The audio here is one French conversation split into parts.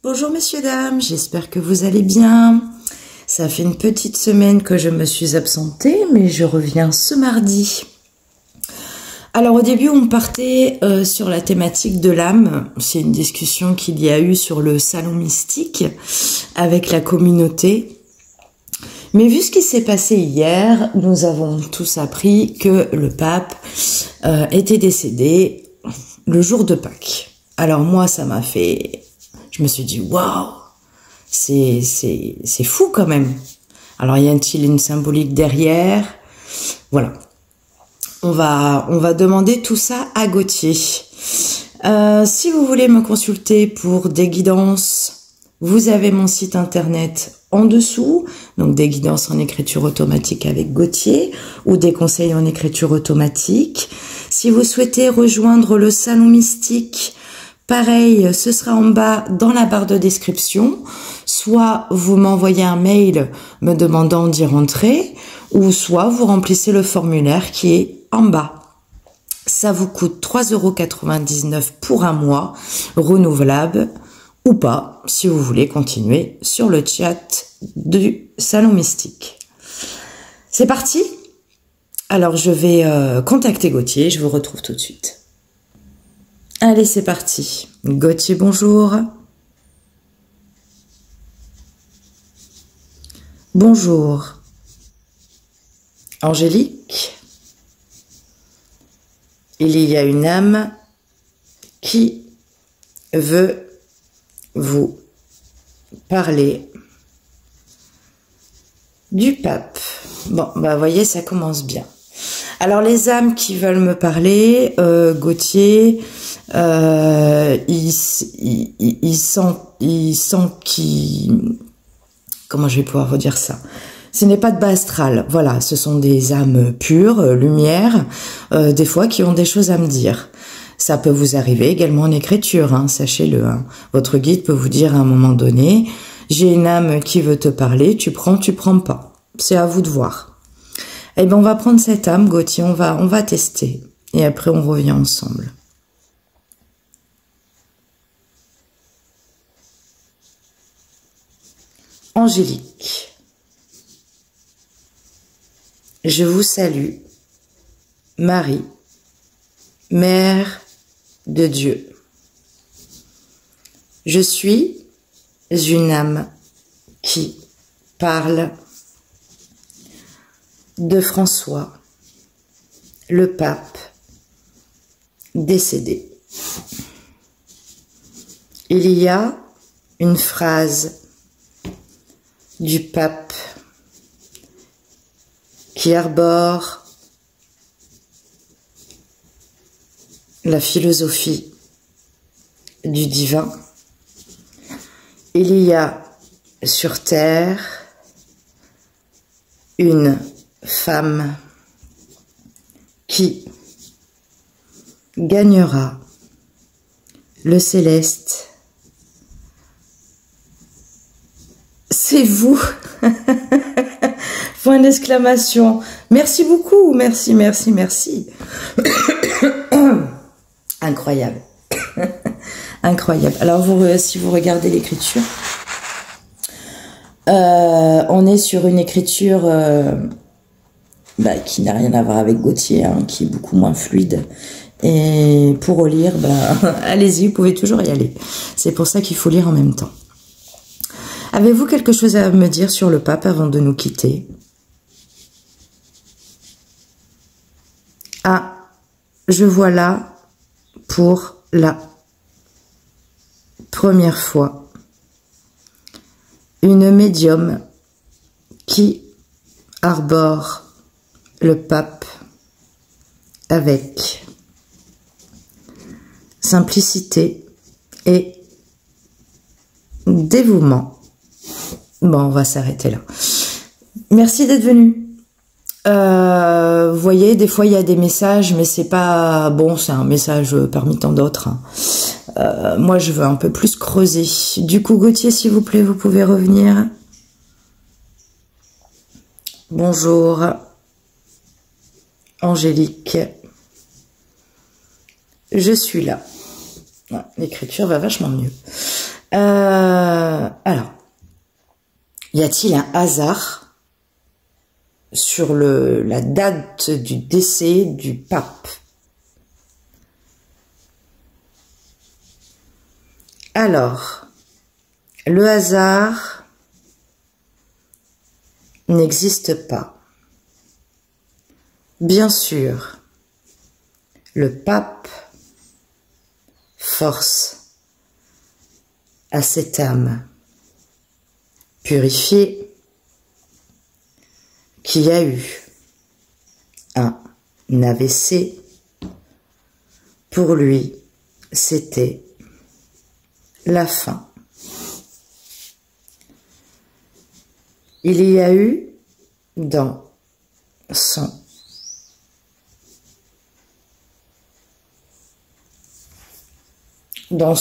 Bonjour messieurs, dames, j'espère que vous allez bien. Ça fait une petite semaine que je me suis absentée, mais je reviens ce mardi. Alors au début, on partait sur la thématique de l'âme. C'est une discussion qu'il y a eu sur le salon mystique avec la communauté. Mais vu ce qui s'est passé hier, nous avons tous appris que le pape était décédé le jour de Pâques. Alors moi, ça m'a fait... Je me suis dit, waouh, c'est fou quand même. Alors, y a-t-il une symbolique derrière? Voilà. On va demander tout ça à Gauthier. Si vous voulez me consulter pour des guidances, vous avez mon site internet en dessous, donc des guidances en écriture automatique avec Gauthier ou des conseils en écriture automatique. Si vous souhaitez rejoindre le salon mystique, pareil, ce sera en bas dans la barre de description. Soit vous m'envoyez un mail me demandant d'y rentrer, ou soit vous remplissez le formulaire qui est en bas. Ça vous coûte 3,99 € pour un mois, renouvelable ou pas, si vous voulez continuer sur le chat du salon mystique. C'est parti? Alors je vais contacter Gauthier, je vous retrouve tout de suite. Allez, c'est parti. Gauthier, bonjour. Bonjour. Angélique. Il y a une âme qui veut vous parler du pape. Bon, bah voyez, ça commence bien. Alors les âmes qui veulent me parler, Gauthier, il sent qu'il... Comment je vais pouvoir vous dire ça? Ce n'est pas de bas astral, voilà, ce sont des âmes pures, lumière, des fois qui ont des choses à me dire. Ça peut vous arriver également en écriture, hein, sachez-le. Hein. Votre guide peut vous dire à un moment donné, j'ai une âme qui veut te parler, tu prends pas. C'est à vous de voir. Eh bien, on va prendre cette âme, Gauthier, on va tester. Et après, on revient ensemble. Angélique. Je vous salue, Marie, Mère de Dieu. Je suis une âme qui parle de François, le pape décédé. Il y a une phrase du pape qui arbore la philosophie du divin. Il y a sur terre une femme qui gagnera le céleste. C'est vous. Point d'exclamation. Merci beaucoup. Merci. Incroyable. Incroyable. Alors, si vous regardez l'écriture, on est sur une écriture qui n'a rien à voir avec Gauthier, hein, qui est beaucoup moins fluide. Et pour relire, allez-y, vous pouvez toujours y aller. C'est pour ça qu'il faut lire en même temps. Avez-vous quelque chose à me dire sur le pape avant de nous quitter? Ah, je vois là, pour la première fois, une médium qui arbore le pape avec simplicité et dévouement. Bon, on va s'arrêter là. Merci d'être venu. Vous voyez, des fois il y a des messages, mais c'est pas bon, c'est un message parmi tant d'autres. Hein. Moi, je veux un peu plus creuser. Du coup, Gauthier, s'il vous plaît, vous pouvez revenir. Bonjour, Angélique. Je suis là. L'écriture va vachement mieux. Y a-t-il un hasard sur la date du décès du pape? Alors, le hasard n'existe pas. Bien sûr, le pape force à cette âme purifiée qui a eu un AVC. Pour lui, c'était la fin. Il y a eu dans son comment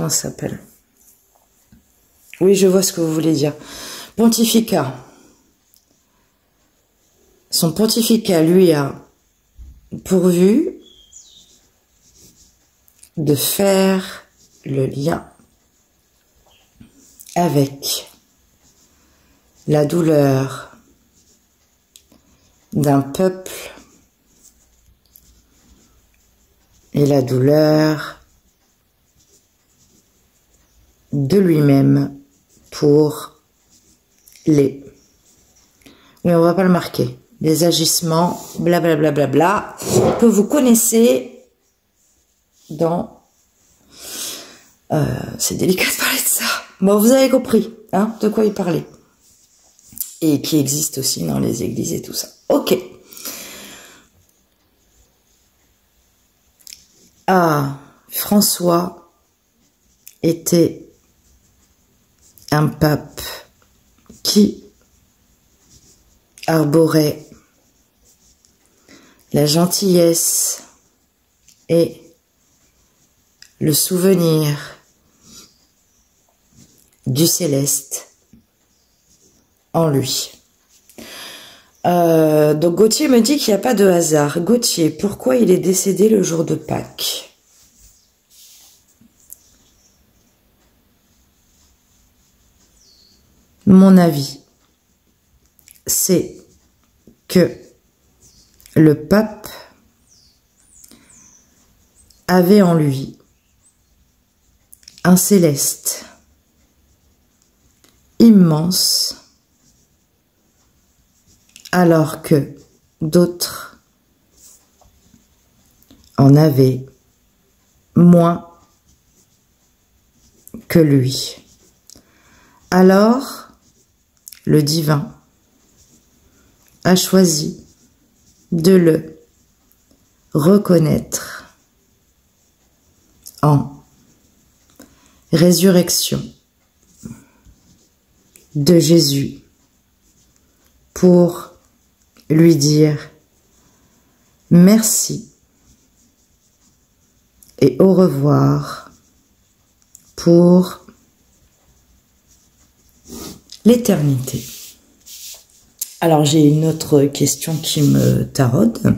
ça s'appelle? Oui, je vois ce que vous voulez dire. Pontificat. Son pontificat lui a pourvu de faire le lien avec la douleur d'un peuple et la douleur de lui-même pour les... Oui, on va pas le marquer. Les agissements, blablabla, bla, bla, bla, que vous connaissez dans... c'est délicat de parler de ça. Bon, vous avez compris hein, de quoi il parlait. Et qui existe aussi dans les églises et tout ça. Ok. Ah, François était un pape qui arborait la gentillesse et le souvenir du céleste en lui. Donc Gauthier me dit qu'il n'y a pas de hasard. Gauthier, pourquoi il est décédé le jour de Pâques? Mon avis, c'est que le pape avait en lui un céleste immense, alors que d'autres en avaient moins que lui. Alors, le divin a choisi de le reconnaître en résurrection de Jésus pour lui dire merci et au revoir pour l'éternité. Alors j'ai une autre question qui me taraude.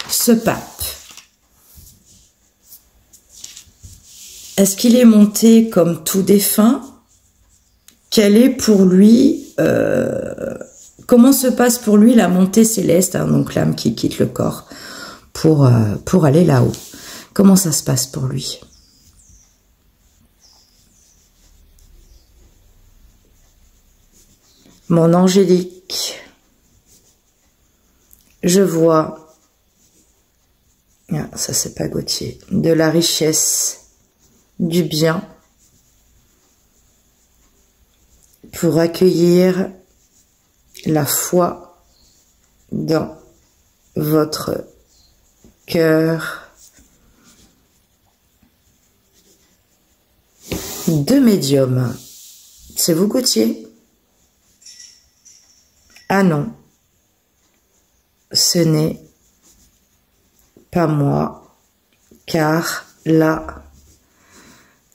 Ce pape, est-ce qu'il est monté comme tout défunt? Quelle est pour lui, comment se passe pour lui la montée céleste, hein, donc l'âme qui quitte le corps pour aller là-haut? Comment ça se passe pour lui? Mon angélique, je vois, ah, ça c'est pas Gauthier, de la richesse, du bien, pour accueillir la foi dans votre cœur de médium. C'est vous, Gauthier? Ah non, ce n'est pas moi, car là,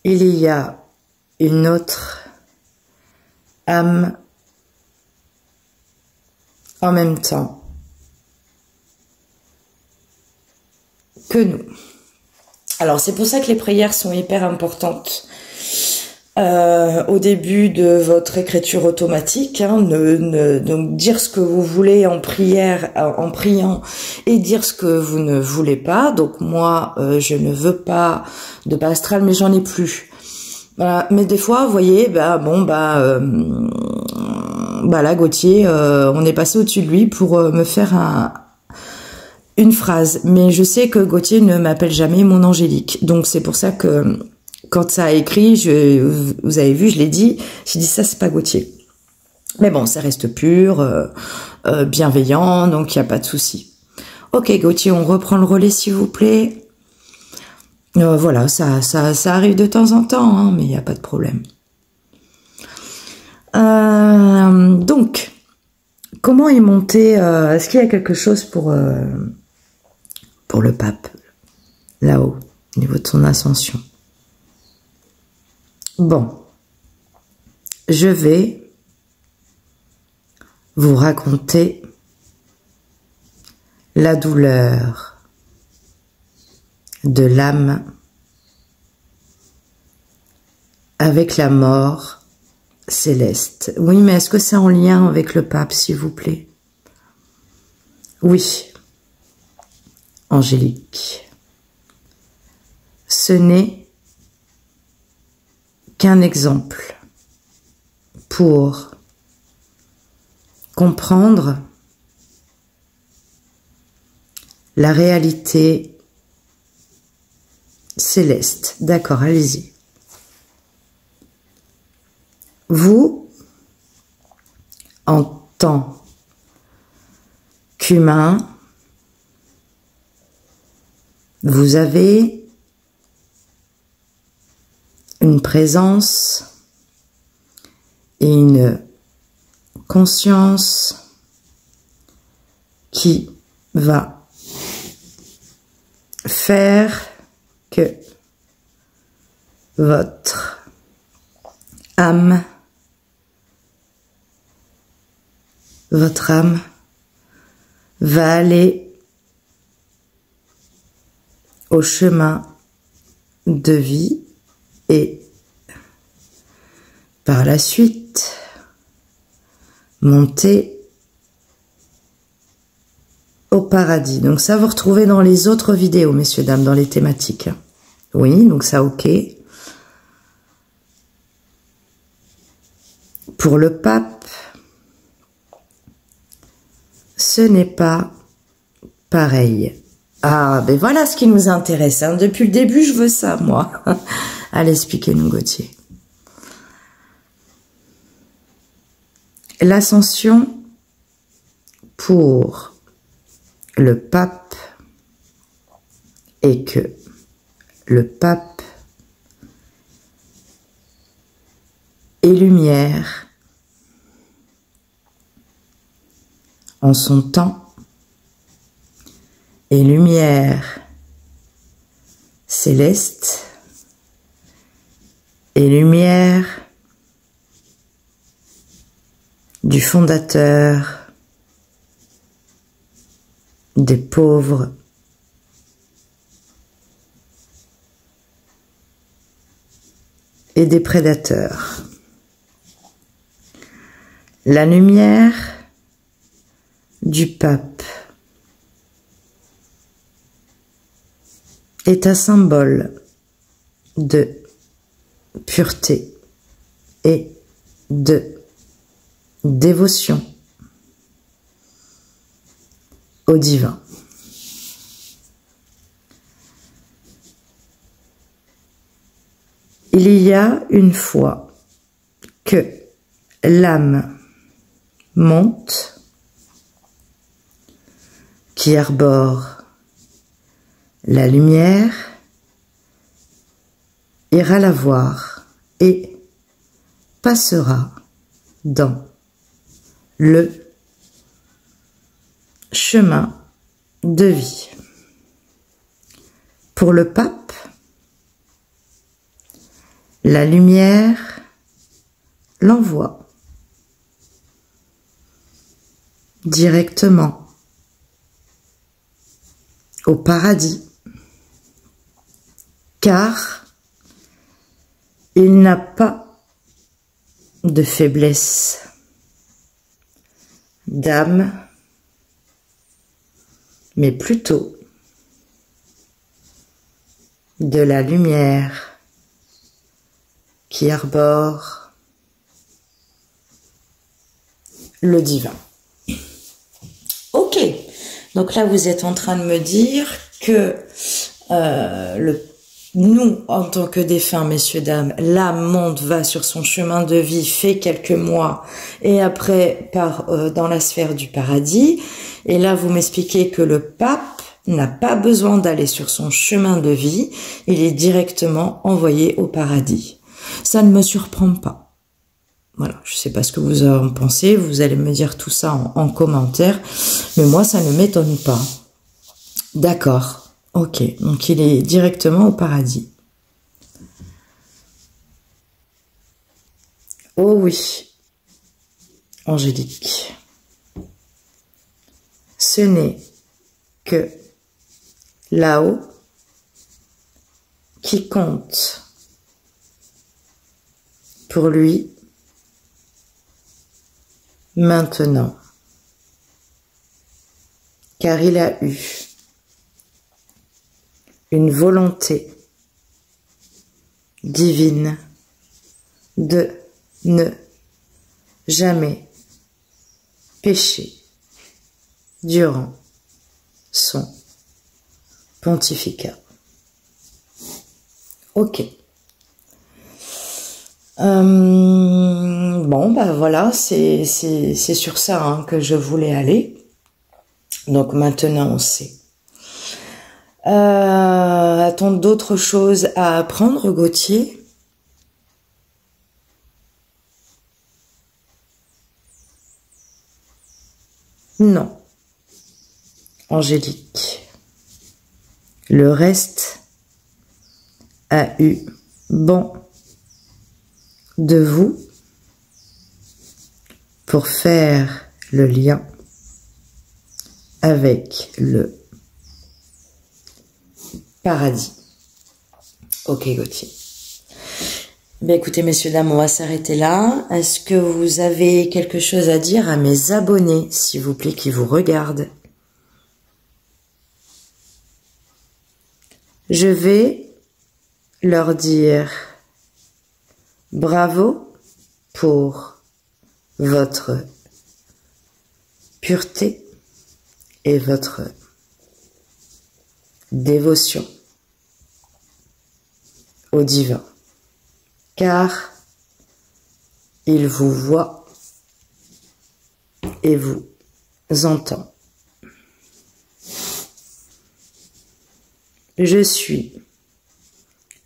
il y a une autre âme en même temps que nous. Alors, c'est pour ça que les prières sont hyper importantes. au début de votre écriture automatique, hein, donc dire ce que vous voulez en prière, en priant, et dire ce que vous ne voulez pas. Donc moi, je ne veux pas de bas astral, mais j'en ai plus. Voilà. Mais des fois, vous voyez, là, Gauthier, on est passé au-dessus de lui pour me faire une phrase. Mais je sais que Gauthier ne m'appelle jamais mon angélique. Donc c'est pour ça que quand ça a écrit, vous avez vu, je l'ai dit, j'ai dit ça, c'est pas Gauthier. Mais bon, ça reste pur, bienveillant, donc il n'y a pas de souci. Ok, Gauthier, on reprend le relais, s'il vous plaît. Voilà, ça arrive de temps en temps, hein, mais il n'y a pas de problème. Donc, comment est monté, est-ce qu'il y a quelque chose pour le pape, là-haut, au niveau de son ascension? Bon, je vais vous raconter la douleur de l'âme avec la mort céleste. Oui, mais est-ce que c'est en lien avec le pape, s'il vous plaît? Oui, Angélique. Ce n'est qu'un exemple pour comprendre la réalité céleste. D'accord, allez-y. Vous, en tant qu'humain, vous avez une présence et une conscience qui va faire que votre âme va aller au chemin de vie et par la suite monter au paradis. Donc ça, vous retrouvez dans les autres vidéos, messieurs, dames, dans les thématiques. Oui, donc ça, ok. Pour le pape, ce n'est pas pareil. Ah, ben voilà ce qui nous intéresse. Hein. Depuis le début, je veux ça, moi. Allez, expliquez-nous, Gauthier. L'ascension pour le pape est que le pape est lumière en son temps et lumière céleste et lumière du fondateur des pauvres et des prédateurs. La lumière du pape est un symbole de pureté et de dévotion au divin. Il y a une fois que l'âme monte, qui arbore la lumière, ira la voir et passera dans le chemin de vie. Pour le pape, la lumière l'envoie directement au paradis, car il n'a pas de faiblesse d'âme, mais plutôt de la lumière qui arbore le divin. Ok, donc là vous êtes en train de me dire que nous, en tant que défunts, messieurs, dames, l'âme monte, va sur son chemin de vie, fait quelques mois, et après part dans la sphère du paradis. Et là, vous m'expliquez que le pape n'a pas besoin d'aller sur son chemin de vie, il est directement envoyé au paradis. Ça ne me surprend pas. Voilà, je ne sais pas ce que vous en pensez, vous allez me dire tout ça en commentaire, mais moi, ça ne m'étonne pas. D'accord. Ok, donc il est directement au paradis. Oh oui, Angélique, ce n'est que là-haut qui compte pour lui maintenant, car il a eu une volonté divine de ne jamais pécher durant son pontificat. Ok. Bon, bah voilà, c'est sur ça hein, que je voulais aller. Donc maintenant on sait. A-t-on d'autres choses à apprendre, Gauthier? Non. Angélique. Le reste a eu bon de vous pour faire le lien avec le paradis. Ok, Gauthier. Ben écoutez, messieurs, dames, on va s'arrêter là. Est-ce que vous avez quelque chose à dire à mes abonnés, s'il vous plaît, qui vous regardent? Je vais leur dire bravo pour votre pureté et votre dévotion au divin, car il vous voit et vous entend. Je suis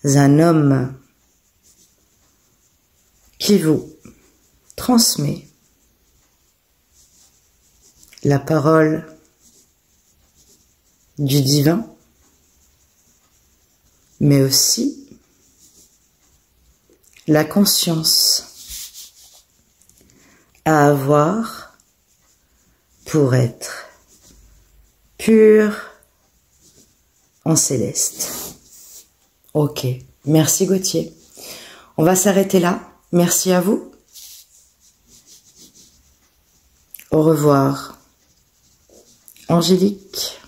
un homme qui vous transmet la parole du divin, mais aussi la conscience à avoir pour être pur en céleste. Ok, merci Gauthier. On va s'arrêter là. Merci à vous. Au revoir Angélique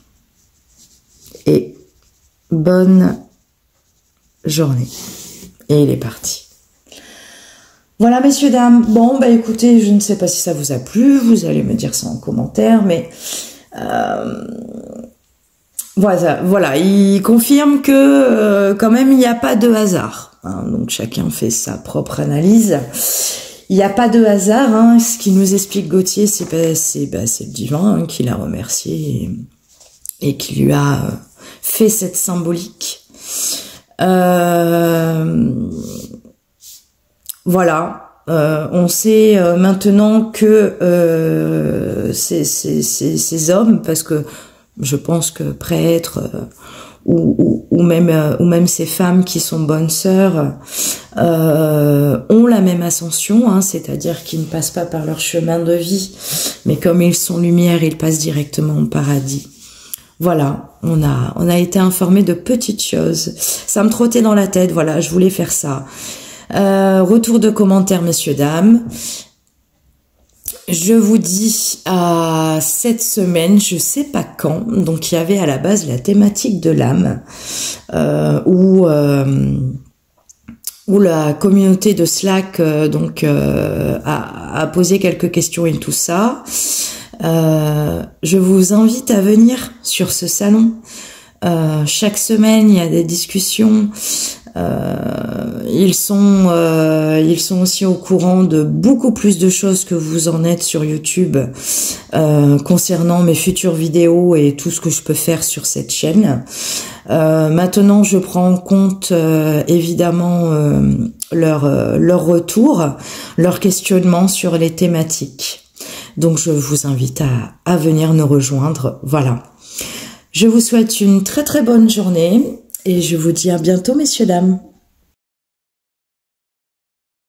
et bonne journée. Et il est parti. Voilà, messieurs, dames. Bon, bah écoutez, je ne sais pas si ça vous a plu. Vous allez me dire ça en commentaire, mais voilà, il confirme que quand même, il n'y a pas de hasard. Hein, donc, chacun fait sa propre analyse. Il n'y a pas de hasard. Hein, ce qui nous explique Gauthier, c'est le divin hein, qui l'a remercié et qui lui a fait cette symbolique. Voilà, on sait maintenant que ces hommes, parce que je pense que prêtres ou même ces femmes qui sont bonnes sœurs ont la même ascension, hein, c'est-à-dire qu'ils ne passent pas par leur chemin de vie, mais comme ils sont lumière, ils passent directement au paradis. Voilà, on a été informé de petites choses. Ça me trottait dans la tête, voilà, je voulais faire ça. Retour de commentaires, messieurs, dames. Je vous dis à cette semaine, je sais pas quand, donc il y avait à la base la thématique de l'âme, où la communauté de Slack a posé quelques questions et tout ça. Je vous invite à venir sur ce salon. Chaque semaine, il y a des discussions. Ils sont aussi au courant de beaucoup plus de choses que vous en êtes sur YouTube concernant mes futures vidéos et tout ce que je peux faire sur cette chaîne. Maintenant, je prends en compte évidemment leur retour, leur questionnement sur les thématiques. Donc, je vous invite à venir nous rejoindre. Voilà. Je vous souhaite une très très bonne journée et je vous dis à bientôt, messieurs, dames.